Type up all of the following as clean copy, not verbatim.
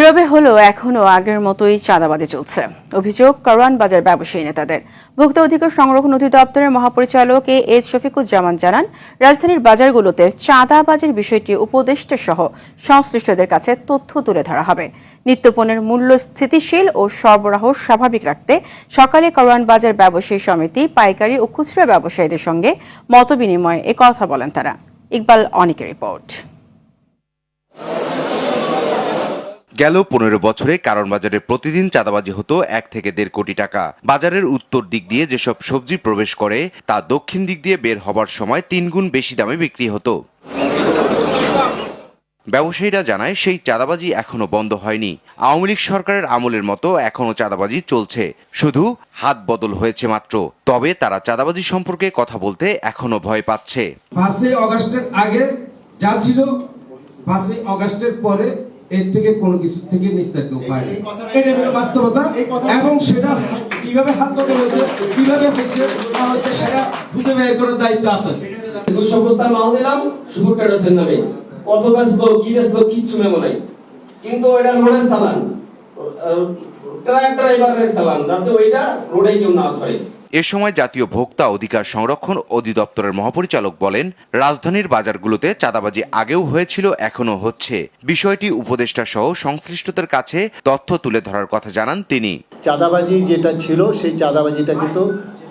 নীরবে হলেও এখনও আগের মতোই চাঁদাবাজি চলছে। অভিযোগ কারওয়ান বাজার ব্যবসায়ী নেতাদের। ভোক্তা অধিকার সংরক্ষণ অধিদপ্তরের মহাপরিচালক এএইচ শফিকুজ্জামান জানান, রাজধানীর বাজারগুলোতে চাঁদাবাজির বিষয়টি উপদেষ্টা সহ সংশ্লিষ্টদের কাছে তথ্য তুলে ধরা হবে। নিত্যপণ্যের মূল্য স্থিতিশীল ও সরবরাহ স্বাভাবিক রাখতে সকালে কারওয়ান বাজার ব্যবসায়ী সমিতি, পাইকারি ও খুচরা ব্যবসায়ীদের সঙ্গে মতবিনিময়ে কথা বলেন তারা। ইকবাল অনিকের রিপোর্ট। গেল 15 বছরে কারওয়ান বাজারে প্রতিদিন চাঁদাবাজি হতো 1 থেকে 1.5 কোটি টাকা। বাজারের উত্তর দিক দিয়ে যেসব সবজি প্রবেশ করে তা দক্ষিণ দিক দিয়ে বের হবার সময় 3 গুণ বেশি দামে বিক্রি হতো। ব্যবসায়ীরা জানায়, সেই চাঁদাবাজি এখনো বন্ধ হয়নি। আওয়ামী লীগ সরকারের আমলের মতো এখনো চাঁদাবাজি চলছে, শুধু হাত বদল হয়েছে মাত্র। তবে তারা চাঁদাবাজি সম্পর্কে কথা বলতে এখনো ভয় পাচ্ছে। 5 আগস্টের আগে যা ছিল, 5 আগস্টের পরে এর থেকে কোনো কিছু থেকে নিস্তারিত উপায় নেই। এটা হলো বাস্তবতা, এবং সেটা কিভাবে হাত বদল হয়েছে, কিভাবে হচ্ছে সেটা খুঁজে বের করার দায়িত্ব আপনাদের। 200 বস্তা মাল দিলাম শুভ ট্রেডার্সের নামে, কত বেচবো কি বেচবো কিচ্ছু মেমো নাই, কিন্তু এটা লোডের চালান, ট্রাক ড্রাইভারের চালান, যাতে ওইটা রোডে কেউ না ধরে। এ সময় জাতীয় ভোক্তা অধিকার সংরক্ষণ অধিদপ্তরের মহাপরিচালক বলেন, রাজধানীর বাজারগুলোতে চাঁদাবাজি আগেও হয়েছিল, এখনো হচ্ছে। বিষয়টি উপদেষ্টা সহ সংশ্লিষ্টদের কাছে তথ্য তুলে ধরার কথা জানান তিনি। চাঁদাবাজি যেটা ছিল সেই চাঁদাবাজিটা কিন্তু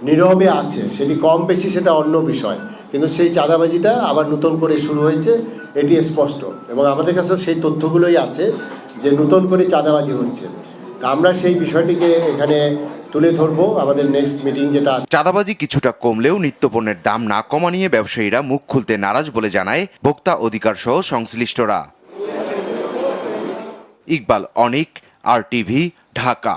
নীরবে আছে, সেটি কম বেশি সেটা অন্য বিষয়, কিন্তু সেই চাঁদাবাজিটা আবার নতুন করে শুরু হয়েছে, এটি স্পষ্ট। এবং আমাদের কাছেও সেই তথ্যগুলোই আছে যে নতুন করে চাঁদাবাজি হচ্ছে। তা আমরা সেই বিষয়টিকে এখানে তুলে ধরবো আমাদের নেক্সট মিটিং যেটা। চাঁদাবাজি কিছুটা কমলেও নিত্যপণ্যের দাম না কমা নিয়ে ব্যবসায়ীরা মুখ খুলতে নারাজ বলে জানায় ভোক্তা অধিকার সহ সংশ্লিষ্টরা। ইকবাল অনিক, RTV, ঢাকা।